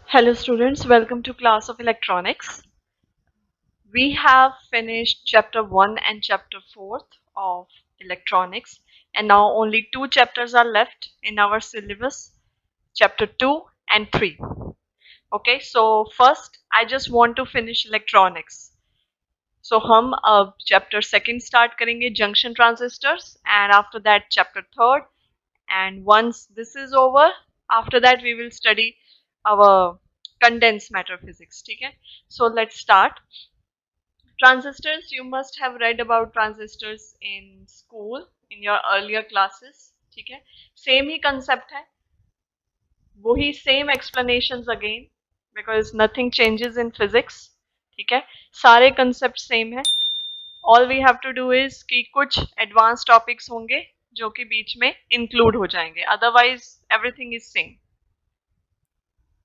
Hello students, welcome to class of electronics. We have finished chapter 1 and chapter 4 of electronics and now only two chapters are left in our syllabus, chapter 2 and 3. Okay, so first I just want to finish electronics. So हम अब chapter 2 start करेंगे junction transistors and after that chapter 3rd, and once this is over after that we will study our condensed matter physics. ठीक है, so let's start. Transistors, you must have read about transistors in school in your earlier classes. ठीक है, same ही concept है, वही same explanations again because nothing changes in physics. ठीक है, सारे concept same है. All we have to do is कि कुछ advanced topics होंगे जो कि बीच में include हो जाएंगे, otherwise everything is same.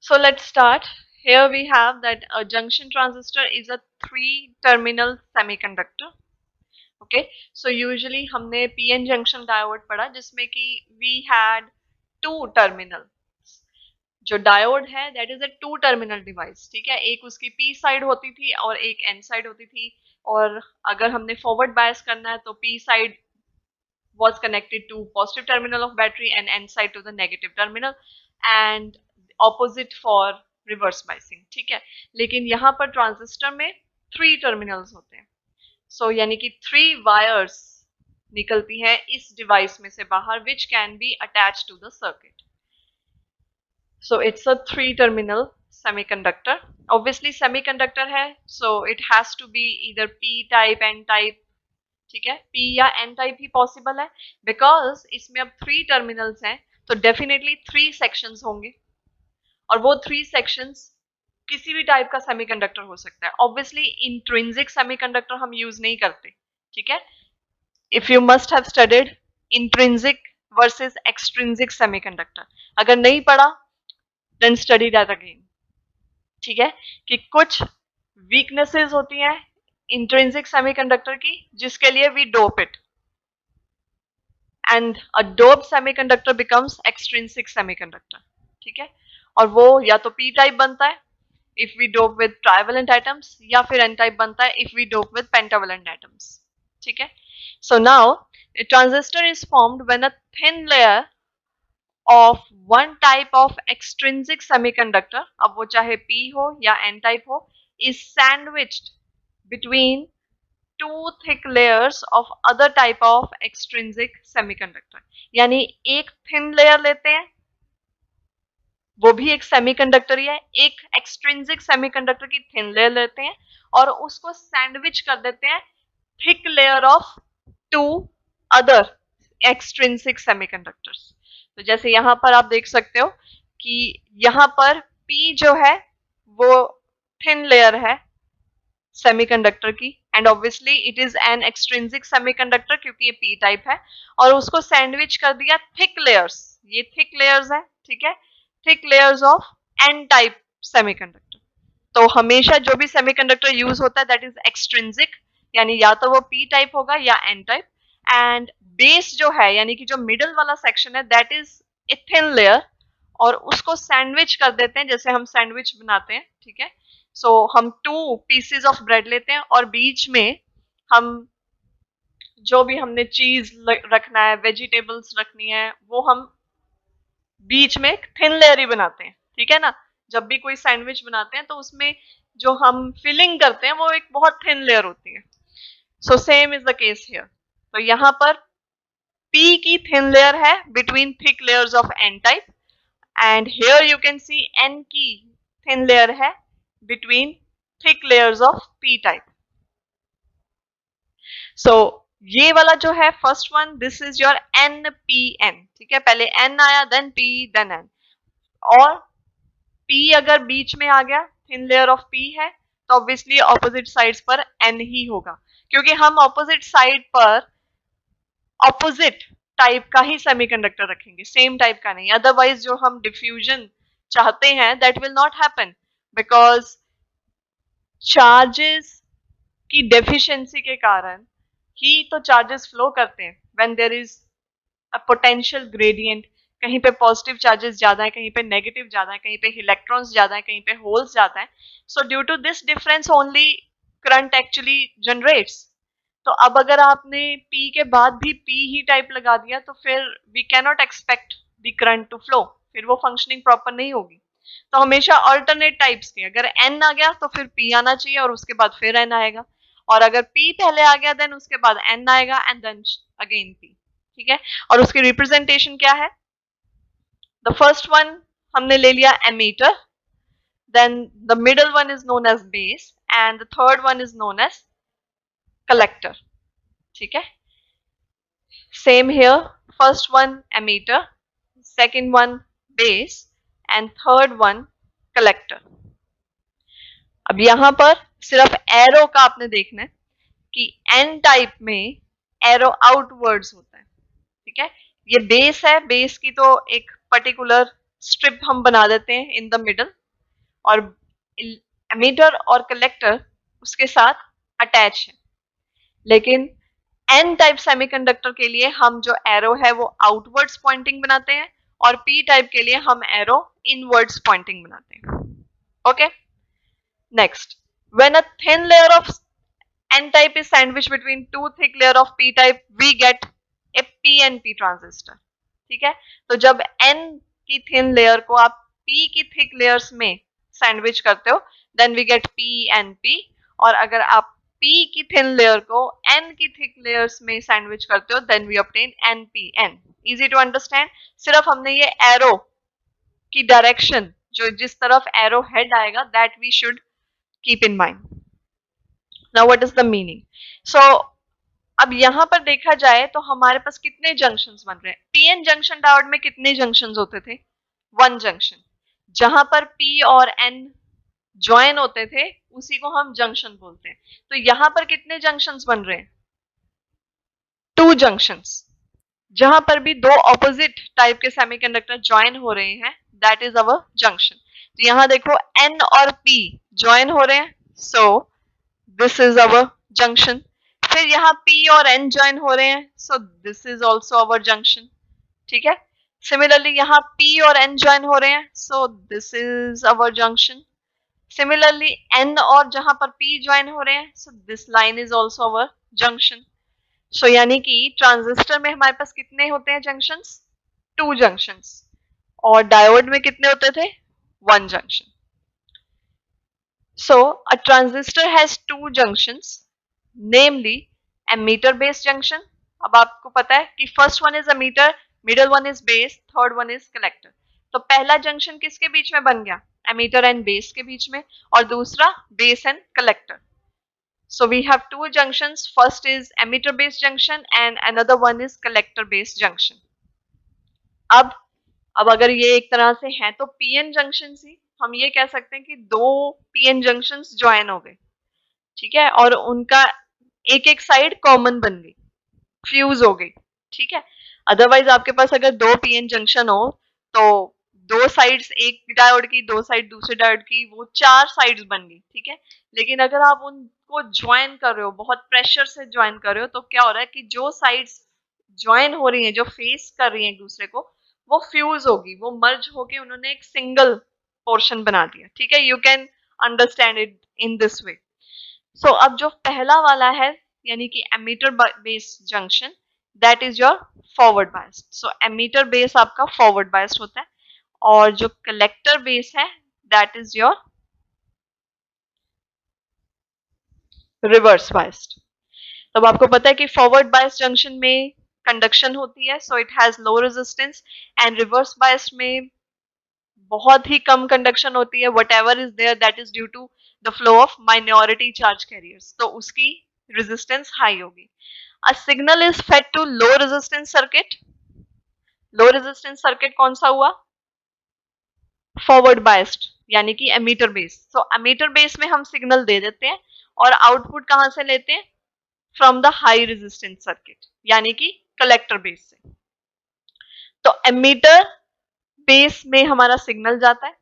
So let's start. Here we have that a junction transistor is a 3-terminal semiconductor. Okay, so usually हमने PN junction diode पढ़ा जिसमें कि we had 2 terminals. जो डायोड है that is a 2-terminal device. ठीक है, एक उसकी P साइड होती थी और एक N साइड होती थी, और अगर हमने फॉरवर्ड बायस करना है तो P side was connected to positive terminal of battery and N side to the negative terminal and opposite for reverse biasing. ठीक है, लेकिन यहाँ पर ट्रांजिस्टर में 3 टर्मिनल्स होते हैं. सो यानी कि 3 वायर्स निकलती हैं इस डिवाइस में से बाहर which can be attached to the circuit. So it's a 3-terminal semiconductor. Obviously semiconductor है, so it has to be either P type, N type. ठीक है, P या N टाइप ही पॉसिबल है बिकॉज इसमें अब 3 टर्मिनल्स हैं तो डेफिनेटली 3 सेक्शंस होंगे, और वो 3 सेक्शंस किसी भी टाइप का सेमीकंडक्टर हो सकता है. ऑब्वियसली इंट्रिंसिक सेमीकंडक्टर हम यूज नहीं करते. ठीक है, if you must have studied intrinsic versus extrinsic semiconductor, अगर नहीं पढ़ा देन स्टडी दैट अगेन. ठीक है, कि कुछ वीकनेसेस होती हैं इंट्रिंसिक सेमीकंडक्टर की जिसके लिए we dope it, and a dope semiconductor becomes extrinsic semiconductor. ठीक है, और वो या तो पी टाइप बनता है if we dope with trivalent atoms, या फिर एन टाइप बनता है if we dope with pentavalent atoms. ठीक है, so now a transistor is formed when a thin layer of one type of extrinsic semiconductor, अब वो चाहे P हो या N type हो, is sandwiched between two thick layers of other type of extrinsic semiconductor. यानी एक thin layer लेते हैं, वो भी एक सेमीकंडक्टर ही है, एक एक्सट्रिंसिक सेमीकंडक्टर की थिन लेयर लेते हैं और उसको सैंडविच कर देते हैं thick layer of 2 other extrinsic semiconductors. तो जैसे यहां पर आप देख सकते हो कि यहां पर P जो है वो थिन लेयर है सेमीकंडक्टर की, and obviously it is an extrinsic semiconductor क्योंकि ये P टाइप है, और उसको सैंडविच कर दिया थिक लेयर्स, ये थिक लेयर्स है. ठीक है, thick layers of N type semiconductor. तो हमेशा जो भी सेमीकंडक्टर यूज होता है दैट इज एक्सट्रिंसिक, यानी या तो वो P टाइप होगा या N टाइप, एंड बेस जो है यानी कि जो मिडल वाला सेक्शन है that is a thin layer, और उसको सैंडविच कर देते हैं जैसे हम सैंडविच बनाते हैं. ठीक है, सो हम 2 पीसेस ऑफ ब्रेड लेते हैं और बीच में हम जो भी हमने चीज रखना है, वेजिटेबल्स रखनी है, वो हम बीच में एक थिन लेयर ही बनाते हैं. ठीक है ना, जब भी कोई सैंडविच बनाते हैं तो उसमें जो हम फिलिंग करते हैं वो एक बहुत थिन लेयर होती है. So same is the case here. तो यहाँ पर P की थिन लेयर है between thick layers of N type, and here you can see N की थिन लेयर है between thick layers of P type. So ये वाला जो है first one, this is your NPN. ठीक है, पहले N आया देन P देन N, और P अगर बीच में आ गया, थिन लेयर ऑफ P है, तो ऑब्वियसली ऑपोजिट साइड्स पर N ही होगा क्योंकि हम ऑपोजिट साइड पर ऑपोजिट टाइप का ही सेमीकंडक्टर रखेंगे, सेम टाइप का नहीं. अदरवाइज जो हम डिफ्यूजन चाहते हैं that will not happen because charges की डेफिशिएंसी के कारण ही तो चार्जेस फ्लो करते हैं when there is a potential gradient कहीं पे पॉजिटिव चार्जेस ज्यादा है, कहीं पे नेगेटिव ज्यादा है, कहीं पे इलेक्ट्रॉन्स ज्यादा है, कहीं पे होल्स ज्यादा है. So due to this difference only current actually generates. तो अब अगर आपने P के बाद भी P ही टाइप लगा दिया तो फिर we cannot expect the current to flow, फिर वो फंक्शनिंग प्रॉपर नहीं होगी. तो हमेशा अल्टरनेट टाइप्स के, अगर N आ गया तो फिर P आना चाहिए और उसके बाद फिर N आएगा, और अगर P पहले आ गया देन उसके बाद N आएगा एंड देन अगेन P. ठीक है. और उसकी रिप्रेजेंटेशन क्या है? द फर्स्ट वन हमने ले लिया ammeter, then the middle one is known as base and the third one is known as collector. ठीक है. Same here, first one emitter, second one base and third one collector. अब यहां पर सिर्फ arrow का आपने देखना है कि एन टाइप में एरो आउटवर्ड्स होता है. ठीक है. ये बेस है, बेस की तो एक पर्टिकुलर स्ट्रिप हम बना देते हैं इन द मिडल, और एमीटर और कलेक्टर उसके साथ अटैच है. लेकिन एन टाइप सेमीकंडक्टर के लिए हम जो एरो है वो आउटवर्ड्स पॉइंटिंग बनाते हैं, और पी टाइप के लिए हम एरो इनवर्ड्स पॉइंटिंग बनाते हैं. Okay. Next, when a thin layer of N type is sandwich between two thick layer of P type we get a PNP transistor. ठीक है. तो जब एन की थिन लेयर को आप पी की थिक लेयर्स में सैंडविच करते हो देन वी गेट पीएनपी, और अगर आप P की थिन लेयर को N की थिक लेयर्स में सैंडविच करते हो then we obtain NPN. Easy to understand. सिर्फ हमने ये एरो की डायरेक्शन, जो जिस तरफ एरो हेड आएगा that we should keep in mind. Now what is the meaning? So अब यहां पर देखा जाए तो हमारे पास कितने जंक्शंस बन रहे हैं? पीएन जंक्शन डायोड में कितने जंक्शंस होते थे? One junction. जहां पर P और N ज्वाइन होते थे उसी को हम जंक्शन बोलते हैं. तो यहां पर कितने जंक्शंस बन रहे हैं? Two junctions. जहां पर भी दो ऑपोजिट टाइप के सेमीकंडक्टर ज्वाइन हो रहे हैं दैट इज अवर जंक्शन. तो यहां देखो N और P ज्वाइन हो रहे हैं, सो दिस इज अवर जंक्शन. फिर यहाँ P और N ज्वाइन हो रहे हैं, सो this is also our junction. ठीक है. सिमिलरली यहाँ P और N ज्वाइन हो रहे हैं, सो this is our junction. Similarly, N और जहां पर P ज्वाइन हो रहे हैं, so this line is also our junction. So यानी कि ट्रांजिस्टर में हमारे पास कितने होते हैं जंक्शंस? Two junctions. और डायोड में कितने होते थे? One junction. So a transistor has two junctions, namely emitter base junction. अब आपको पता है कि first one is emitter, middle one is base, third one is collector. तो पहला जंक्शन किसके बीच में बन गया? एमीटर एंड बेस के बीच में, और दूसरा base and collector. So we have two junctions. First is emitter base junction and another one is collector base junction. अब अगर ये एक तरह से है तो पीएन जंक्शन ही हम ये कह सकते हैं कि दो पीएन जंक्शंस ज्वाइन हो गए. ठीक है. और उनका एक एक साइड कॉमन बन गई, फ्यूज हो गई. ठीक है. अदरवाइज आपके पास अगर दो पीएन जंक्शन हो तो दो साइड्स, एक डायोड की, दो साइड दूसरे डायोड की, वो चार साइड्स बन गई. ठीक है. लेकिन अगर आप उनको ज्वाइन कर रहे हो, बहुत प्रेशर से ज्वाइन कर रहे हो, तो क्या हो रहा है कि जो साइड्स ज्वाइन हो रही हैं, जो फेस कर रही हैं एक दूसरे को, वो फ्यूज होगी, वो मर्ज होके उन्होंने एक सिंगल पोर्शन बना दिया. ठीक है. You can understand it in this way. So अब जो पहला वाला है यानी कि emitter base junction, that is your forward biased. So emitter base आपका फॉरवर्ड बायस्ड होता है, और जो कलेक्टर बेस है that is your reverse biased. तब आपको पता है कि फॉरवर्ड बायस्ड जंक्शन में कंडक्शन होती है, so it has low resistance, and reverse biased में बहुत ही कम कंडक्शन होती है. Whatever is there that is due to the flow of minority charge carriers, तो उसकी रेजिस्टेंस हाई होगी. A signal is fed to low resistance circuit. Low resistance circuit कौन सा हुआ? फॉरवर्ड बायस्ड यानी कि एमीटर बेस. तो emitter base में हम सिग्नल दे देते हैं और आउटपुट कहां से लेते हैं? From the high resistance circuit यानी कि कलेक्टर बेस से. तो एमीटर बेस में हमारा सिग्नल जाता है,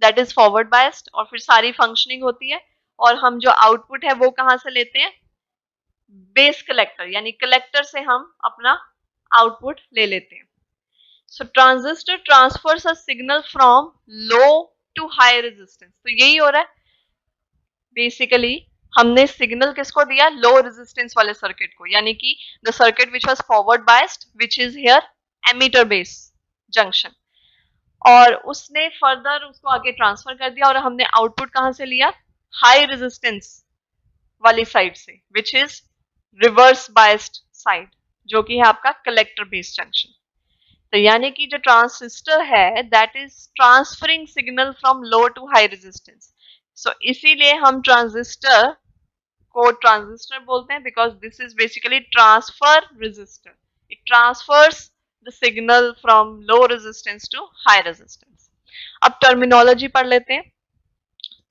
दैट इज फॉरवर्ड बायस्ड, और फिर सारी फंक्शनिंग होती है, और हम जो आउटपुट है वो कहां से लेते हैं? बेस कलेक्टर यानी कलेक्टर से हम अपना आउटपुट ले लेते हैं. So transistor transfers a signal from low to high resistance. तो यही हो रहा है बेसिकली, हमने सिग्नल किसको दिया, लो रेजिस्टेंस वाले सर्किट को, यानी कि the circuit which was forward biased which is here emitter base junction, और उसने फर्दर उसको आगे ट्रांसफर कर दिया और हमने आउटपुट कहां से लिया, हाई रेजिस्टेंस वाली साइड से, which is reverse biased side, जो कि है आपका कलेक्टर बेस जंक्शन। तो यानी कि जो ट्रांसिस्टर है that is transferring signal from low to high resistance. So इसीलिए हम ट्रांजिस्टर को ट्रांजिस्टर बोलते हैं, because this is basically transfer resistor, it transfers the signal from low resistance to high resistance. अब टर्मिनोलॉजी पढ़ लेते हैं।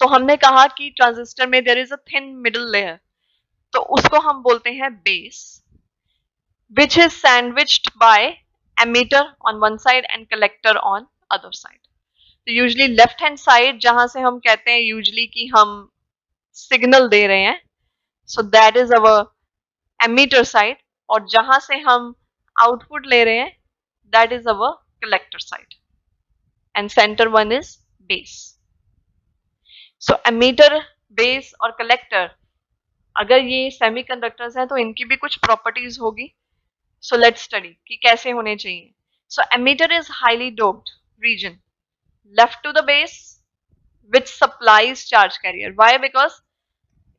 तो हमने कहा कि ट्रांजिस्टर में there is a thin middle layer, तो उसको हम बोलते हैं base, which is sandwiched by emitter on one side and collector on other side. तो यूजली लेफ्ट हैंड साइड जहां से हम कहते हैं यूजली कि हम सिग्नल दे रहे हैं, so that is our emitter side, और जहां से हम आउटपुट ले रहे हैं that is our collector side, and center one is base. So emitter, base और कलेक्टर, अगर ये सेमीकंडक्टर्स हैं तो इनकी भी कुछ प्रॉपर्टीज होगी। So let's study कि कैसे होने चाहिए। So emitter is highly doped region left to the base which supplies charge carrier. Why? Because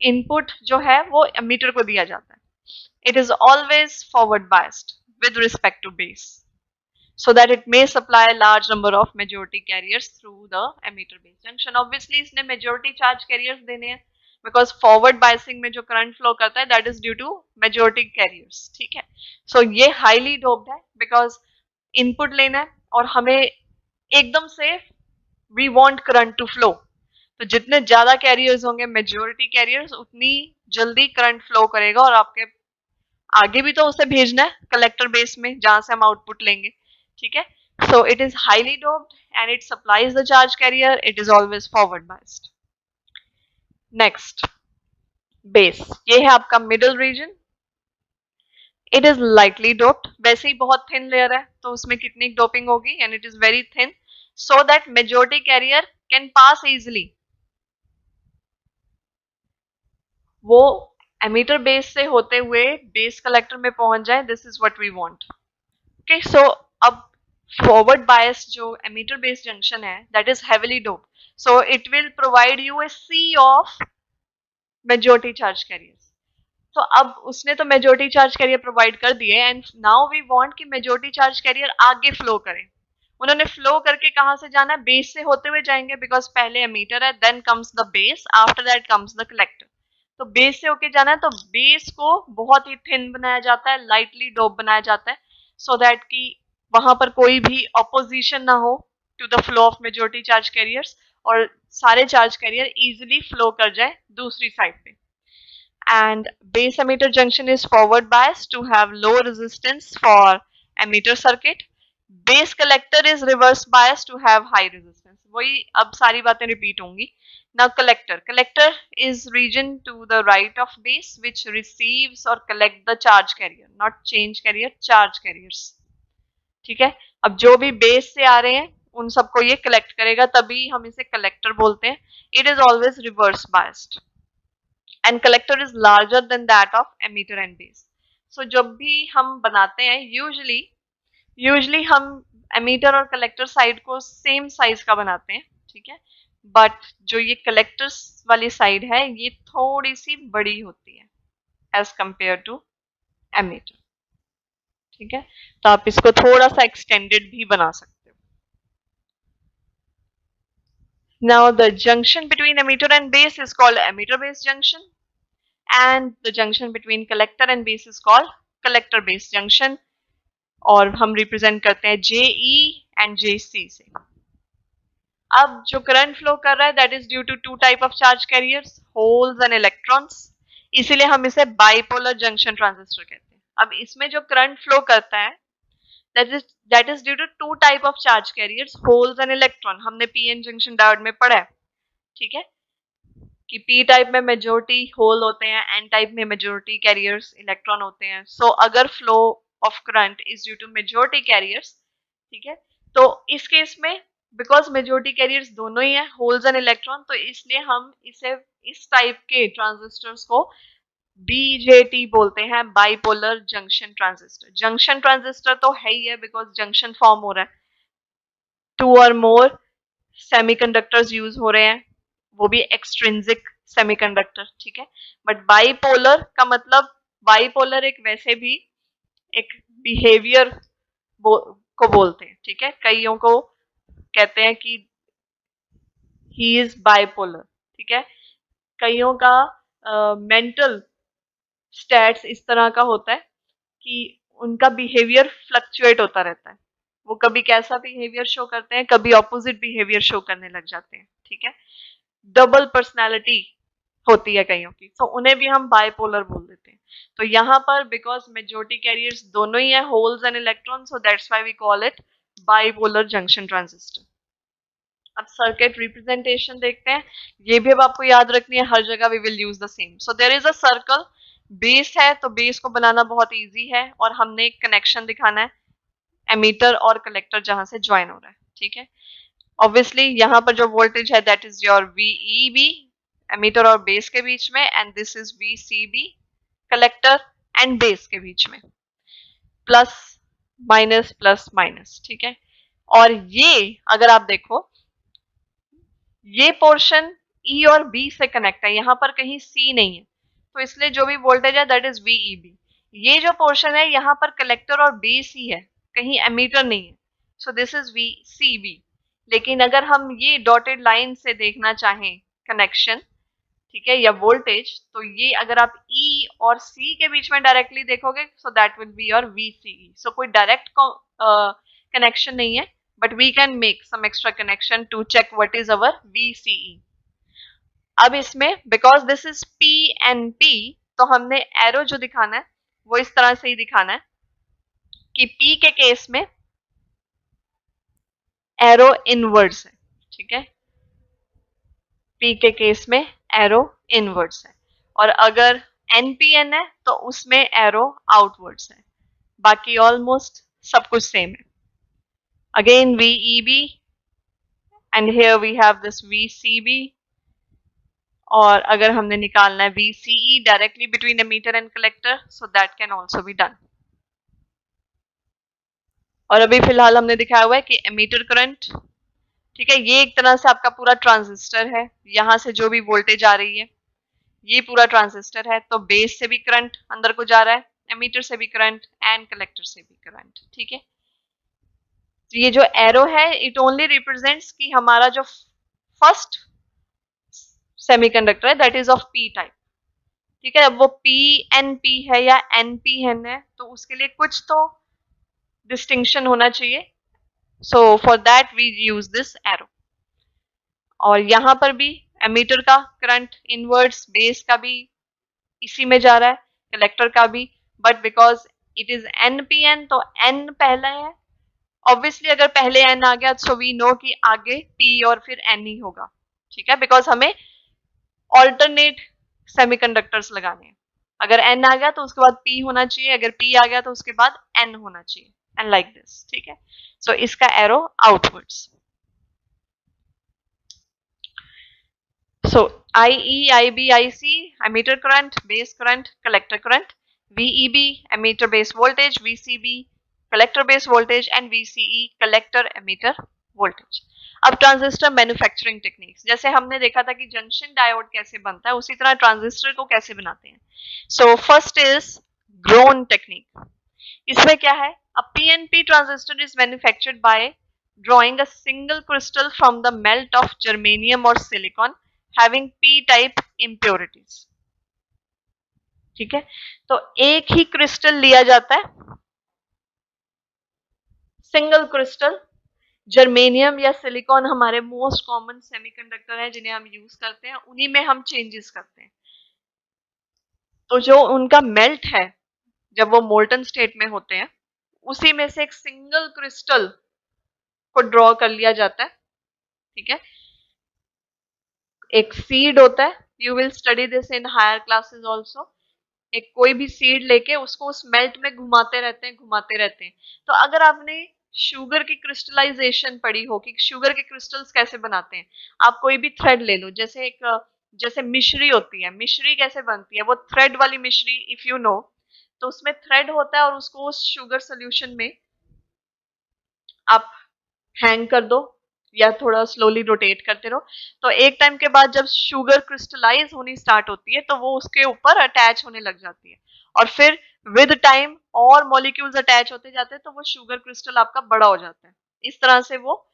input जो है वो emitter को दिया जाता है. It is always forward biased with respect to base, so that it may supply a large number of majority carriers through the emitter base junction. Obviously इसने majority charge carriers देने हैं, because forward biasing में जो current flow करता है that is due to majority carriers, ठीक है। So ये highly doped है because input लेना है और हमें एकदम से we want current to flow, तो जितने ज्यादा कैरियर्स होंगे मेजोरिटी कैरियर्स उतनी जल्दी करंट फ्लो करेगा, और आपके आगे भी तो उसे भेजना है कलेक्टर बेस में जहां से हम आउटपुट लेंगे, ठीक है। So it is highly doped and it supplies the charge carrier, it is always forward biased. Next base, ये है आपका middle region, it is lightly doped, वैसे ही बहुत थिन लेयर है तो उसमें कितनी डोपिंग होगी, and it is very thin so that majority carrier can pass easily, वो एमीटर बेस से होते हुए बेस कलेक्टर में पहुंच जाए, this is what we want. Okay, so अब फॉरवर्ड बायस जो एमीटर बेस जंक्शन है that is heavily doped, so it will provide you a sea of majority charge carriers. तो अब उसने तो मेजोरिटी चार्ज कैरियर प्रोवाइड कर दिए, and now we want कि मेजोरिटी चार्ज कैरियर आगे फ्लो करें। उन्होंने फ्लो करके कहां से जाना है, बेस से होते हुए जाएंगे, बिकॉज पहले एमीटर है, then comes the base, after that comes the collector. तो बेस से होके जाना है, तो बेस को बहुत ही थिन बनाया जाता है, लाइटली डोप बनाया जाता है, सो दैट कि वहां पर कोई भी ऑपोजिशन ना हो to the flow of majority charge carriers, और सारे चार्ज कैरियर इजिली फ्लो कर जाए दूसरी साइड पे। And base emitter junction is forward biased to have low resistance for emitter circuit. Base collector is reverse biased to have high resistance. वही अब सारी बातें रिपीट होंगी। Now collector is region to the right of base which receives or collect the charge carrier, not change carrier, charge carriers, ठीक है। अब जो भी बेस से आ रहे हैं उन सबको ये कलेक्ट करेगा, तभी हम इसे कलेक्टर बोलते हैं। It is always reverse biased and collector is larger than that of emitter and base. So जब भी हम बनाते हैं यूजली हम एमीटर और कलेक्टर साइड को सेम साइज का बनाते हैं, ठीक है, बट जो ये कलेक्टर्स वाली साइड है ये थोड़ी सी बड़ी होती है एज कंपेयर टू एमीटर, ठीक है। तो आप इसको थोड़ा सा एक्सटेंडेड भी बना सकते हो। Now the junction between emitter and base is called emitter base junction, and the junction between collector and base is called collector base junction, और हम रिप्रेजेंट करते हैं JE एंड JC से। अब जो करंट फ्लो कर रहा है that is due to two type of charge carriers, holes and electrons, इसीलिए हम इसे बाइपोलर जंक्शन ट्रांजिस्टर कहते हैं। अब इसमें जो करंट फ्लो करता है that is due to two type of charge carriers, holes and electron। हमने पीएन जंक्शन डायोड में पढ़ा है, ठीक है, कि पी टाइप में मेजोरिटी होल होते हैं, एन टाइप में मेजोरिटी कैरियर्स इलेक्ट्रॉन होते हैं। सो अगर flow of current is due to majority carriers ठीक है, तो इस केस में बिकॉज मेजोरिटी कैरियर्स दोनों ही है, होल्स एंड इलेक्ट्रॉन, तो इसलिए हम इसे इस टाइप के ट्रांजिस्टर्स को बीजेटी बोलते हैं, bipolar junction transistor. Junction transistor तो है ही है बिकॉज जंक्शन फॉर्म हो रहा है, टू और मोर सेमीकंडक्टर्स यूज हो रहे हैं, वो भी एक्सट्रिंसिक सेमीकंडक्टर, ठीक है। बट बाइपोलर का मतलब, बाइपोलर एक वैसे भी एक बिहेवियर को बोलते हैं, ठीक है। कईयों को कहते हैं कि ही इज बाइपोलर, ठीक है। कईयों का मेंटल स्टैट्स इस तरह का होता है कि उनका बिहेवियर फ्लक्चुएट होता रहता है, वो कभी कैसा बिहेवियर शो करते हैं, कभी ऑपोजिट बिहेवियर शो करने लग जाते हैं, ठीक है। डबल पर्सनैलिटी होती है कईयों की, तो उन्हें भी हम बाइपोलर बोल देते हैं। तो यहाँ पर बिकॉज मेजोरिटी कैरियर्स दोनों ही है, holes and electron, so that's why we call it bipolar junction transistor. अब सर्किट रिप्रेजेंटेशन देखते हैं, ये भी अब आपको याद रखनी है, हर जगह we will use the same. So there is a circle, base है, तो बेस को बनाना बहुत इजी है, और हमने एक कनेक्शन दिखाना है, एमीटर और कलेक्टर जहां से ज्वाइन हो रहा है, ठीक है। ऑब्वियसली यहाँ पर जो वोल्टेज है that is your VEB, emitter और बेस के बीच में, and this is VCB, collector and base के बीच में, प्लस माइनस, ठीक है। और ये अगर आप देखो, ये पोर्शन E और B से कनेक्ट है, यहां पर कहीं C नहीं है, तो इसलिए जो भी वोल्टेज है दैट इज VEB। ये जो पोर्शन है यहाँ पर कलेक्टर और बेस ही है, कहीं एमीटर नहीं है, सो दिस इज VCB। लेकिन अगर हम ये डॉटेड लाइन से देखना चाहें कनेक्शन, ठीक है, या वोल्टेज, तो ये अगर आप E और C के बीच में डायरेक्टली देखोगे, so that will be your VCE। सो कोई डायरेक्ट कनेक्शन नहीं है, but we can make some extra connection to check what is our VCE। अब इसमें because this is P and P, तो हमने एरो जो दिखाना है वो इस तरह से ही दिखाना है कि P के केस में एरो इनवर्ड्स है, ठीक है। P के केस में एरो इनवर्ड्स है, और अगर NPN है तो उसमें एरो आउटवर्ड्स है, बाकी ऑलमोस्ट सब कुछ सेम है। Again VEB, and here we have this VCB, और अगर हमने निकालना है VCE directly between emitter and collector, so that can also be done. और अभी फिलहाल हमने दिखाया हुआ है कि एमीटर करंट, ठीक है, ये एक तरह से आपका पूरा ट्रांजिस्टर है, यहां से जो भी वोल्टेज आ रही है ये पूरा ट्रांजिस्टर है, तो बेस से भी करंट अंदर को जा रहा है, एमीटर से भी करंट एंड कलेक्टर से भी करंट, ठीक है। तो ये जो एरो है इट ओनली रिप्रेजेंट्स कि हमारा जो फर्स्ट सेमीकंडक्टर है that is of P type, ठीक है। अब वो PNP है या NPN है, तो उसके लिए कुछ तो डिस्टिंक्शन होना चाहिए, so for that we use this arrow. और यहां पर भी एमीटर का करंट इनवर्ड्स, बेस का भी इसी में जा रहा है, कलेक्टर का भी, but because it is NPN तो N पहला है, ऑब्वियसली अगर पहले N आ गया सो वी नो कि आगे P और फिर N ही होगा, ठीक है, बिकॉज हमें ऑल्टरनेट सेमीकंडक्टर्स लगाने हैं। अगर N आ गया तो उसके बाद P होना चाहिए, अगर P आ गया तो उसके बाद N होना चाहिए, एंड लाइक दिस, ठीक है। सो इसका arrow outwards. So IE, IB, IC emitter current, base current, collector current, VEB emitter base voltage, VCB collector base voltage, and VCE collector emitter voltage. अब ट्रांजिस्टर मैन्युफैक्चरिंग टेक्निक्स, जैसे हमने देखा था कि junction diode कैसे बनता है, उसी तरह ट्रांजिस्टर को कैसे बनाते हैं। So first is grown technique. इसमें क्या है, अ PNP transistor is manufactured by drawing a single crystal from the melt of germanium or silicon having P type impurities, ठीक है। तो एक ही क्रिस्टल लिया जाता है, सिंगल क्रिस्टल, जर्मेनियम या सिलिकॉन हमारे मोस्ट कॉमन सेमीकंडक्टर है जिन्हें हम यूज करते हैं, उन्हीं में हम चेंजेस करते हैं। तो जो उनका मेल्ट है, जब वो मोल्टन स्टेट में होते हैं, उसी में से एक सिंगल क्रिस्टल को ड्रॉ कर लिया जाता है, ठीक है। एक सीड होता है, you will study this in higher classes also. एक कोई भी सीड लेके उसको उस मेल्ट में घुमाते रहते हैं, घुमाते रहते हैं। तो अगर आपने शुगर की क्रिस्टलाइजेशन पढ़ी हो कि शुगर के क्रिस्टल्स कैसे बनाते हैं। आप कोई भी थ्रेड ले लो, जैसे जैसे मिश्री होती है, मिश्री कैसे बनती है, वो थ्रेड वाली मिश्री इफ यू नो, तो उसमें थ्रेड होता है और उसको उस शुगर सोल्यूशन में आप हैंग कर दो या थोड़ा स्लोली रोटेट करते रहो, तो एक टाइम के बाद जब शुगर क्रिस्टलाइज होनी स्टार्ट होती है तो वो उसके ऊपर अटैच होने लग जाती है, और फिर विद टाइम और मॉलिक्यूल्स अटैच होते जाते हैं तो वो शुगर क्रिस्टल आपका बड़ा हो जाता है। इस तरह से वो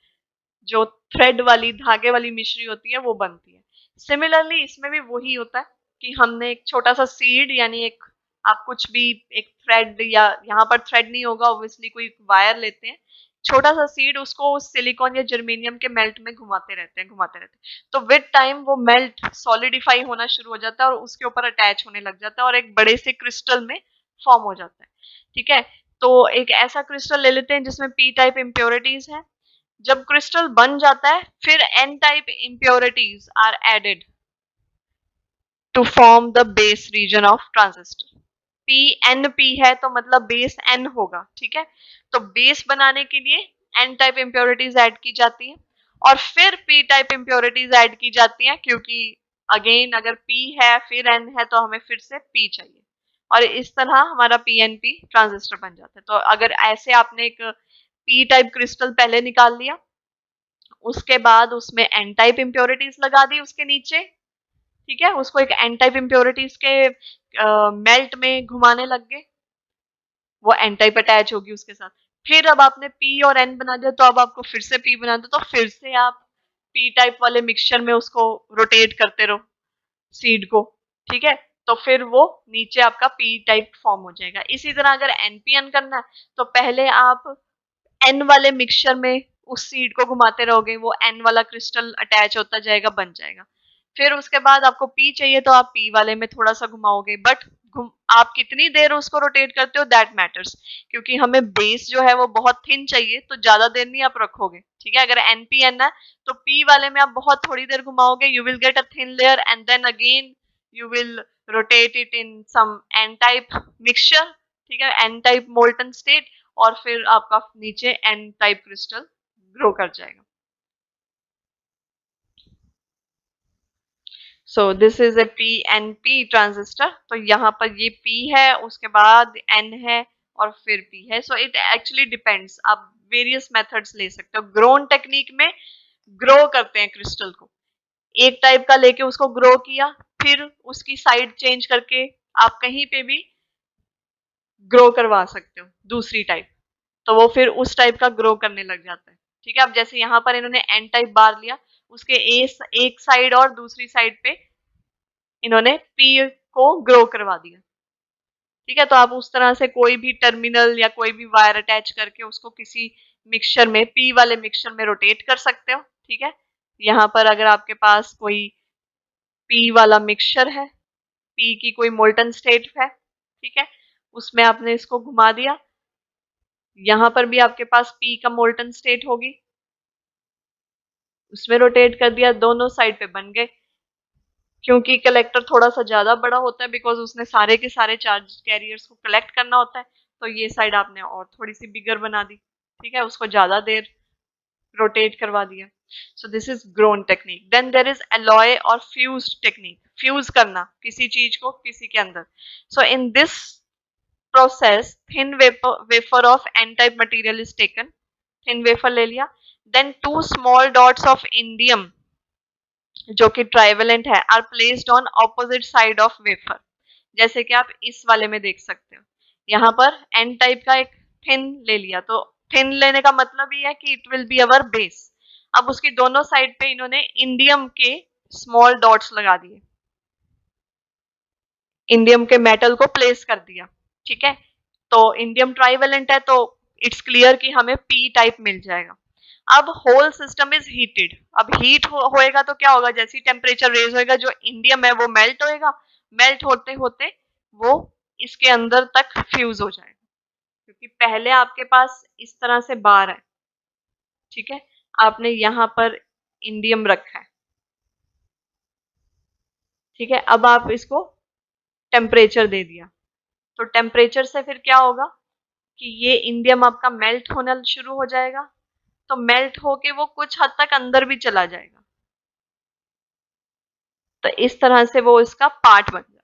जो थ्रेड वाली धागे वाली मिश्री होती है वो बनती है। सिमिलरली इसमें भी वही होता है कि हमने एक छोटा सा सीड, यानी एक, आप कुछ भी एक थ्रेड, या यहाँ पर थ्रेड नहीं होगा ऑब्वियसली, कोई वायर लेते हैं, छोटा सा सीड, उसको सिलिकॉन या जर्मेनियम के मेल्ट में घुमाते रहते हैं, घुमाते रहते हैं, तो विद टाइम वो मेल्ट सॉलिडिफाई होना शुरू हो जाता है और उसके ऊपर अटैच होने लग जाता है और एक बड़े से क्रिस्टल में फॉर्म हो जाता है। ठीक है, तो एक ऐसा क्रिस्टल ले लेते हैं जिसमें पी टाइप इम्प्योरिटीज है। जब क्रिस्टल बन जाता है फिर N type impurities are added to form the base region of transistor. P N P है तो मतलब बेस एन होगा। ठीक है, तो बेस बनाने के लिए एन टाइप इम्प्योरिटीज ऐड की जाती है और फिर पी टाइप इम्प्योरिटीज ऐड की जाती हैं, क्योंकि अगेन अगर पी है फिर एन है तो हमें फिर से पी चाहिए, और इस तरह हमारा पी एन पी ट्रांजिस्टर बन जाता है। तो अगर ऐसे आपने एक पी टाइप क्रिस्टल पहले निकाल लिया, उसके बाद उसमें एन टाइप इम्प्योरिटीज लगा दी उसके नीचे, ठीक है, उसको एक एन टाइप इम्प्योरिटीज के मेल्ट में घुमाने लग गए, वो एन टाइप अटैच होगी उसके साथ। फिर अब आपने पी और एन बना दिया तो अब आपको फिर से पी बना दो, तो फिर से आप पी टाइप वाले मिक्सचर में उसको रोटेट करते रहो सीड को। ठीक है, तो फिर वो नीचे आपका पी टाइप फॉर्म हो जाएगा। इसी तरह अगर एनपीएन करना है तो पहले आप एन वाले मिक्सचर में उस सीड को घुमाते रहोगे, वो एन वाला क्रिस्टल अटैच होता जाएगा, बन जाएगा। फिर उसके बाद आपको पी चाहिए तो आप पी वाले में थोड़ा सा घुमाओगे, बट आप कितनी देर उसको रोटेट करते हो दैट मैटर्स, क्योंकि हमें बेस जो है वो बहुत थिन चाहिए, तो ज्यादा देर नहीं आप रखोगे। ठीक है, अगर एनपीएन है तो पी वाले में आप बहुत थोड़ी देर घुमाओगे, you will get a thin layer and then again you will rotate it in some N type mixture. ठीक है, एन टाइप मोल्टन स्टेट, और फिर आपका नीचे एन टाइप क्रिस्टल ग्रो कर जाएगा। So this is a P N P transistor. तो यहाँ पर ये पी है, उसके बाद एन है और फिर पी है। सो इट एक्चुअली डिपेंड्स, आप वेरियस मेथड्स ले सकते हो। ग्रोन टेक्निक में ग्रो करते हैं क्रिस्टल को, एक टाइप का लेके उसको ग्रो किया, फिर उसकी साइड चेंज करके आप कहीं पे भी ग्रो करवा सकते हो दूसरी टाइप, तो वो फिर उस टाइप का ग्रो करने लग जाता है। ठीक है, अब जैसे यहाँ पर इन्होंने एन टाइप बार लिया, उसके एक साइड और दूसरी साइड पे इन्होंने पी को ग्रो करवा दिया। ठीक है, तो आप उस तरह से कोई भी टर्मिनल या कोई भी वायर अटैच करके उसको किसी मिक्सचर में, पी वाले मिक्सचर में रोटेट कर सकते हो। ठीक है, यहाँ पर अगर आपके पास कोई पी वाला मिक्सचर है, पी की कोई मोल्टन स्टेट है, ठीक है, उसमें आपने इसको घुमा दिया, यहाँ पर भी आपके पास पी का मोल्टन स्टेट होगी, उसमें रोटेट कर दिया, दोनों साइड पे बन गए। क्योंकि कलेक्टर थोड़ा सा ज्यादा बड़ा होता है बिकॉज उसने सारे के सारे चार्ज कैरियर्स को कलेक्ट करना होता है, तो ये साइड आपने और थोड़ी सी बिगर बना दी। ठीक है, उसको ज्यादा देर रोटेट करवा दिया। So this is grown technique. Then there is alloy और फ्यूज टेक्निक, फ्यूज करना किसी चीज को किसी के अंदर। So in this process thin wafer of n type material is taken, thin wafer ले लिया, then two small dots of indium जो कि ट्राइवेलेंट है are placed on opposite side of wafer, जैसे कि आप इस वाले में देख सकते हो। यहाँ पर एन टाइप का एक थिन ले लिया, तो थिन लेने का मतलब ये है कि it will be our base. अब उसकी दोनों साइड पे इन्होंने इंडियम के स्मॉल डॉट्स लगा दिए, इंडियम के मेटल को प्लेस कर दिया। ठीक है, तो इंडियम ट्राइवेलेंट है तो इट्स क्लियर कि हमें पी टाइप मिल जाएगा। अब होल सिस्टम इज हीटेड, अब हीट होएगा तो क्या होगा, जैसे टेम्परेचर रेज होएगा जो इंडियम है वो मेल्ट होएगा, मेल्ट होते होते वो इसके अंदर तक फ्यूज हो जाएगा, क्योंकि पहले आपके पास इस तरह से बार है। ठीक है, आपने यहाँ पर इंडियम रखा है। ठीक है, अब आप इसको टेम्परेचर दे दिया, तो टेम्परेचर से फिर क्या होगा, कि ये इंडियम आपका मेल्ट होना शुरू हो जाएगा, तो मेल्ट होके वो कुछ हद तक अंदर भी चला जाएगा, तो इस तरह से वो इसका पार्ट बन जाए।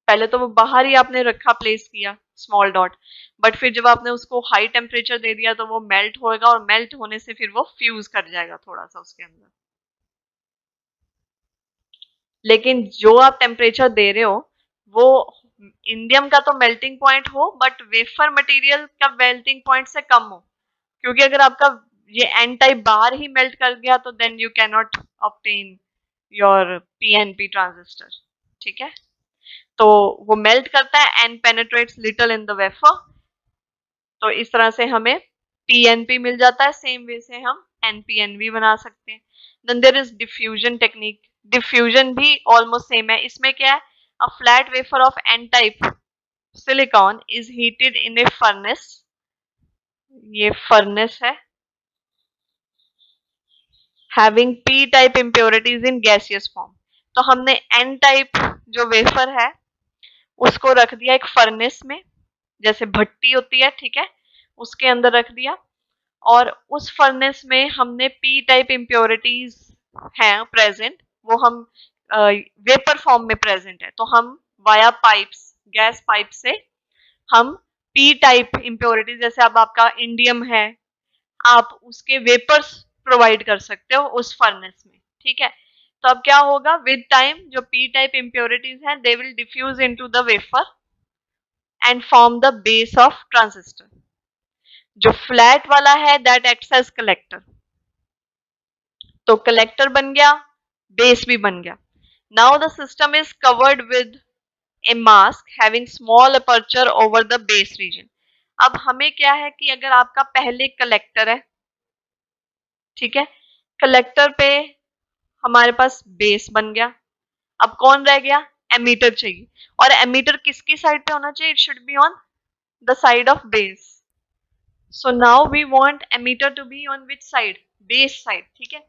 पहले तो वो बाहर ही आपने रखा, प्लेस किया स्मॉल डॉट, बट फिर जब आपने उसको हाई टेम्परेचर दे दिया तो वो मेल्ट होएगा, और मेल्ट होने से फिर वो फ्यूज कर जाएगा थोड़ा सा उसके अंदर। लेकिन जो आप टेम्परेचर दे रहे हो वो इंडियम का तो मेल्टिंग पॉइंट हो, बट वेफर मटेरियल का मेल्टिंग पॉइंट से कम हो, क्योंकि अगर आपका ये एन टाइप बाहर ही मेल्ट कर गया तो then you can not obtain your PNP transistor. ठीक है, तो वो मेल्ट करता है and penetrates little in the wafer, तो इस तरह से हमें पीएनपी मिल जाता है। सेम वे से हम एनपीएन भी बना सकते हैं। Then there is diffusion technique. Diffusion भी ऑलमोस्ट सेम है। इसमें क्या है, a flat wafer of N type silicon is heated in a furnace, ये फर्नेस है, having P type impurities in gaseous form. तो हमने एन टाइप जो वेफर है उसको रख दिया एक फर्नेस में, जैसे भट्टी होती है, ठीक है, उसके अंदर रख दिया, और उस फर्नेस में हमने पी टाइप इम्प्योरिटीज हैं प्रेजेंट, वो हम वेपर फॉर्म में प्रेजेंट है, तो हम वाया पाइप्स, गैस पाइप से हम पी टाइप इम्प्योरिटीज, जैसे अब आपका इंडियम है, आप उसके वेपर्स प्रोवाइड कर सकते हो उस फर्नेस में। ठीक है, तो अब क्या होगा, विद टाइम जो पी टाइप इम्प्योरिटीज हैं they will diffuse into the wafer and form the base of transistor. जो फ्लैट वाला है दैट एक्ट्स एज कलेक्टर, तो कलेक्टर बन गया, बेस भी बन गया। Now the system is covered with a mask having small aperture over the base region. अब हमें क्या है कि अगर आपका पहले कलेक्टर है, ठीक है, कलेक्टर पे हमारे पास बेस बन गया, अब कौन रह गया, एमीटर चाहिए, और एमीटर किसकी साइड पे होना चाहिए, it should be on the side of base. So now we want emitter to be on which side, base side. ठीक है,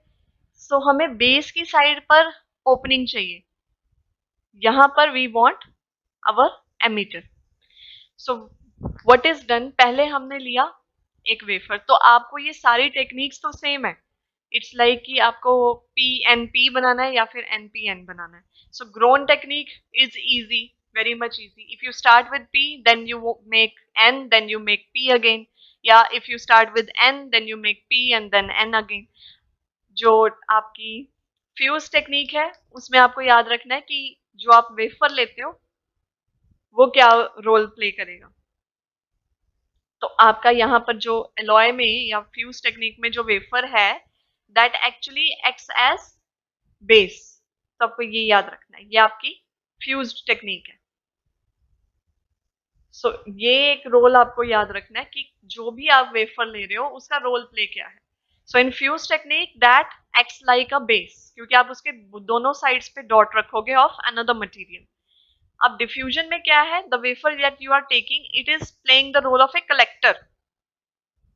सो हमें बेस की साइड पर ओपनिंग चाहिए, यहां पर we want our emitter. So what is done, पहले हमने लिया एक वेफर, तो आपको ये सारी टेक्निक्स तो सेम है, इट्स लाइक कि आपको पी एन पी बनाना है या फिर एन पी एन बनाना है। So grown technique is easy, very much easy. If you start with P then you make N, then you make P again, या if you start with N then you make P and then N again. जो आपकी fuse technique है उसमें आपको याद रखना है कि जो आप वेफर लेते हो वो क्या रोल प्ले करेगा। तो आपका यहाँ पर जो एलॉय में या फ्यूज टेक्निक में जो वेफर है that actually acts as base, तो आपको ये याद रखना है, ये आपकी फ्यूज टेक्निक है। सो ये एक रोल आपको याद रखना है कि जो भी आप वेफर ले रहे हो उसका रोल प्ले क्या है। So in fuse technique that acts like a base, क्योंकि आप उसके दोनों साइड्स पे डॉट रखोगे ऑफ अनदर मटेरियल। अब डिफ्यूजन में क्या है, the wafer that you are taking it is playing the role of a collector,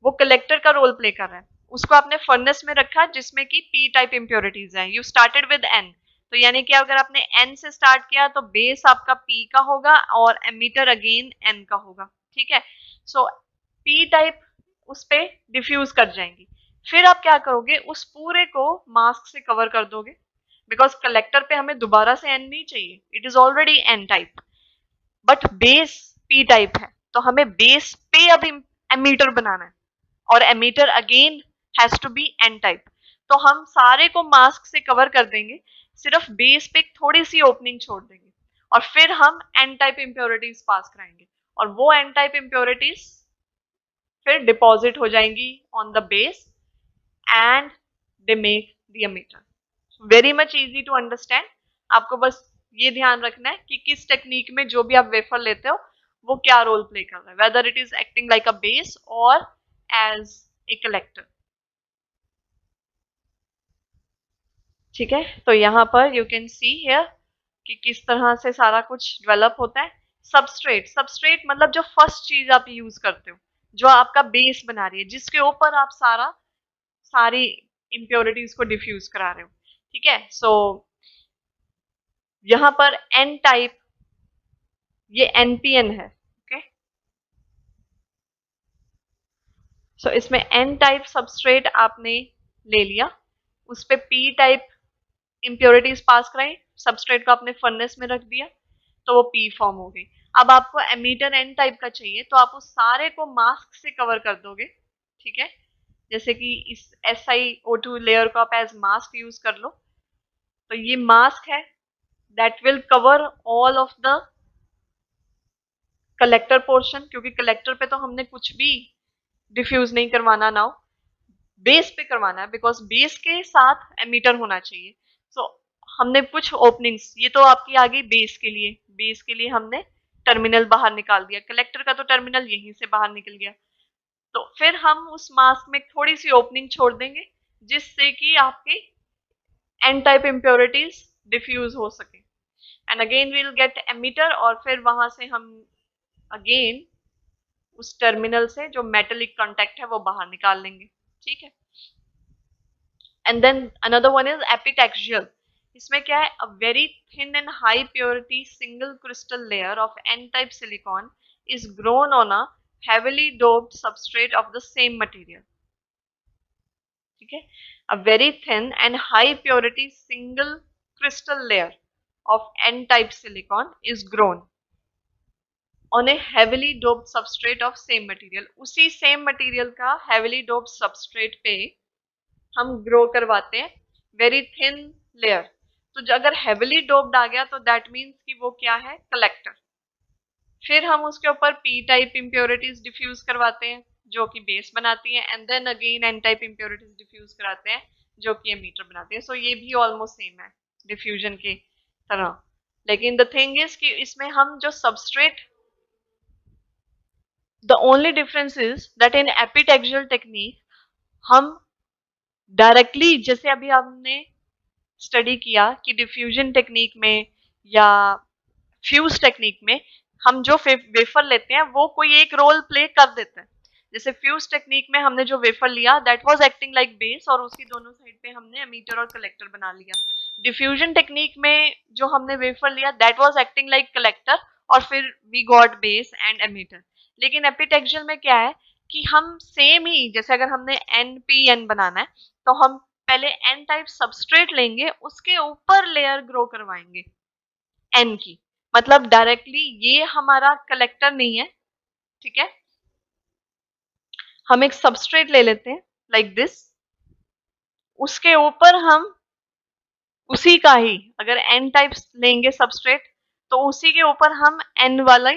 वो कलेक्टर का रोल प्ले कर रहा है। उसको आपने फर्नेस में रखा जिसमें कि पी टाइप इम्प्योरिटीज हैं, यू स्टार्टेड विद एन, तो यानी कि अगर आपने एन से स्टार्ट किया तो बेस आपका पी का होगा और एमीटर अगेन एन का होगा। ठीक है, सो पी टाइप उस पे डिफ्यूज कर जाएंगी। फिर आप क्या करोगे, उस पूरे को मास्क से कवर कर दोगे, बिकॉज कलेक्टर पे हमें दोबारा से एन नहीं चाहिए, it is already N type, but base P type है, तो हमें बेस पे अब एमीटर बनाना है, और emitter again has to be N type. तो हम सारे को मास्क से कवर कर देंगे, सिर्फ बेस पे थोड़ी सी ओपनिंग छोड़ देंगे, और फिर हम एन टाइप इम्प्योरिटीज पास कराएंगे, और वो एन टाइप इम्प्योरिटीज फिर डिपॉजिट हो जाएंगी on the base and they make the emitter. Very much easy to understand. आपको बस ये ध्यान रखना है कि किस टेक्निक में जो भी आप वेफर लेते हो वो क्या रोल प्ले कर रहा है, whether it is acting like a base और एज ए कलेक्टर। ठीक है, तो यहाँ पर यू कैन सी हियर कि किस तरह से सारा कुछ डेवलप होता है। सबस्ट्रेट, सबस्ट्रेट मतलब जो फर्स्ट चीज आप यूज करते हो, जो आपका बेस बना रही है, जिसके ऊपर आप सारी इम्प्योरिटीज को डिफ्यूज करा रहे हो। ठीक है, सो यहाँ पर एन टाइप, ये एनपीएन है। ओके, सो इसमें एन टाइप सबस्ट्रेट आपने ले लिया, उस पे पी टाइप इम्प्योरिटीज पास कराई, सबस्ट्रेट को आपने फर्नेस में रख दिया तो वो पी फॉर्म हो गई। अब आपको एमीटर एन टाइप का चाहिए तो आप उस सारे को मास्क से कवर कर दोगे, ठीक है। जैसे कि इस SiO2 लेयर को आप एज मास्क यूज कर लो, तो ये मास्क है that will cover all of the collector portion, क्योंकि कलेक्टर पे तो हमने कुछ भी डिफ्यूज नहीं करवाना नाउ, बेस पे करवाना है, बिकॉज बेस के साथ एमीटर होना चाहिए। सो हमने कुछ ओपनिंग्स, ये तो आपकी आ गई बेस के लिए हमने टर्मिनल बाहर निकाल दिया, कलेक्टर का तो टर्मिनल यहीं से बाहर निकल गया। तो फिर हम उस मास्क में थोड़ी सी ओपनिंग छोड़ देंगे जिससे कि आपकी एन टाइप इम्प्योरिटीज डिफ्यूज हो सके, and again we'll get emitter, और फिर वहां से हम अगेन उस टर्मिनल से जो मेटेलिक कांटेक्ट है वो बाहर निकाल लेंगे, ठीक है। And then another one is epitaxial. इसमें क्या है, a very thin and high purity single crystal layer of N type silicon is grown on a heavily doped substrate of the same material, ठीक है। A very thin and high purity single crystal layer of N type silicon is grown on a heavily doped substrate of same material। उसी same material का heavily doped substrate पे हम grow करवाते हैं very thin layer. तो अगर heavily doped आ गया तो दैट मीन्स कि वो क्या है, कलेक्टर। फिर हम उसके ऊपर पी टाइप इम्प्योरिटीज डिफ्यूज करवाते हैं जो कि बेस बनाती है, and then again n type impurities diffuse कराते हैं जो कि एमीटर बनाते हैं। सो ये भी ऑलमोस्ट सेम है डिफ्यूजन की तरह, लेकिन द थिंग इज कि इसमें हम जो substrate, the only difference is that in epitaxial technique हम डायरेक्टली, जैसे अभी हमने स्टडी किया कि डिफ्यूजन टेक्निक में या फ्यूज टेक्निक में हम जो वेफर लेते हैं वो कोई एक रोल प्ले कर देते हैं। जैसे फ्यूज टेक्निक में हमने जो वेफर लिया that was acting like base, और उसकी दोनों साइड पे हमने एमीटर और कलेक्टर बना लिया। डिफ्यूजन टेक्निक में जो हमने वेफर लिया that was acting like collector, और फिर we got base and emitter. लेकिन एपिटैक्सियल में क्या है कि हम सेम ही, जैसे अगर हमने NPN बनाना है तो हम पहले एन टाइप सबस्ट्रेट लेंगे, उसके ऊपर लेयर ग्रो करवाएंगे एन की, मतलब डायरेक्टली ये हमारा कलेक्टर नहीं है, ठीक है। हम एक सबस्ट्रेट ले लेते हैं लाइक दिस, उसके ऊपर हम उसी का ही, अगर एन टाइप लेंगे सबस्ट्रेट तो उसी के ऊपर हम एन वाला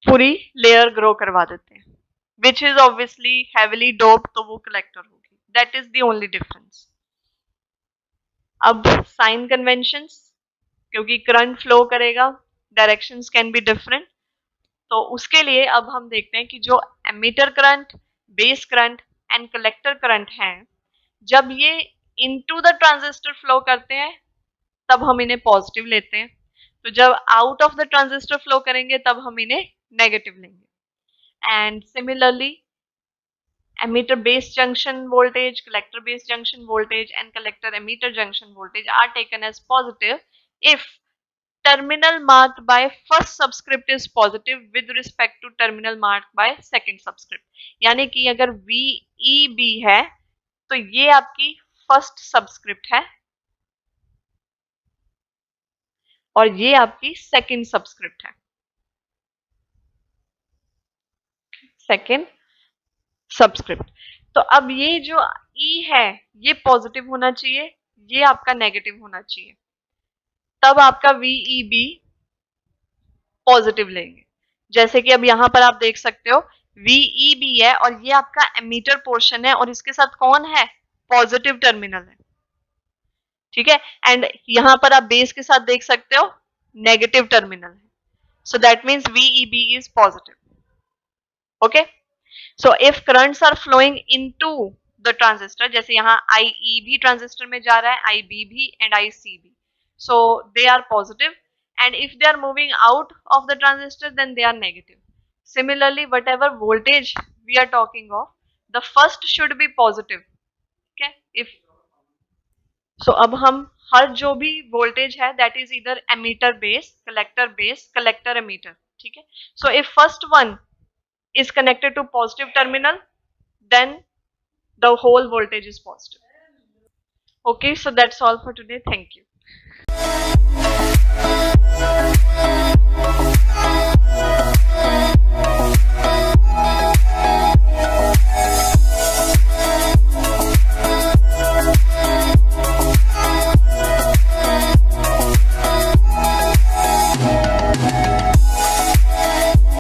पूरी लेयर ग्रो करवा देते हैं, which is obviously heavily doped, तो वो कलेक्टर होगी। That is the only difference. अब साइन कन्वेंशंस, क्योंकि करंट फ्लो करेगा, डायरेक्शंस कैन बी डिफरेंट, तो उसके लिए अब हम देखते हैं कि जो emitter current, base current and collector current हैं, जब ये इनटू द ट्रांजिस्टर फ्लो करते हैं तब हम इन्हें पॉजिटिव लेते हैं, तो जब out of the transistor flow करेंगे तब हम इन्हें नेगेटिव लेंगे। And similarly emitter base junction voltage, collector base junction voltage and collector emitter junction voltage are taken as positive if terminal marked by first subscript is positive with respect to terminal marked by second subscript। यानी कि अगर VEB है तो ये आपकी first subscript है और ये आपकी सेकंड सबस्क्रिप्ट है, सेकंड सबस्क्रिप्ट। तो अब ये जो E है ये पॉजिटिव होना चाहिए, ये आपका नेगेटिव होना चाहिए, तब आपका VEB पॉजिटिव लेंगे। जैसे कि अब यहां पर आप देख सकते हो VEB है और ये आपका एमीटर पोर्शन है और इसके साथ कौन है, पॉजिटिव टर्मिनल है, ठीक है। एंड यहां पर आप बेस के साथ देख सकते हो नेगेटिव टर्मिनल है, so that means VEB is positive, okay. So if currents are flowing into the transistor, जैसे यहाँ IE भी ट्रांजिस्टर में जा रहा है, IB भी एंड IC भी, so they are positive, and if they are moving out of the transistor then they are negative। Similarly whatever voltage we are talking of, the first should be positive, okay। if so अब हम हर जो भी voltage है that is इधर ammeter base, collector ammeter, ठीक है। So if first one is connected to positive terminal, then the whole voltage is positive. Okay, so that's all for today. Thank you.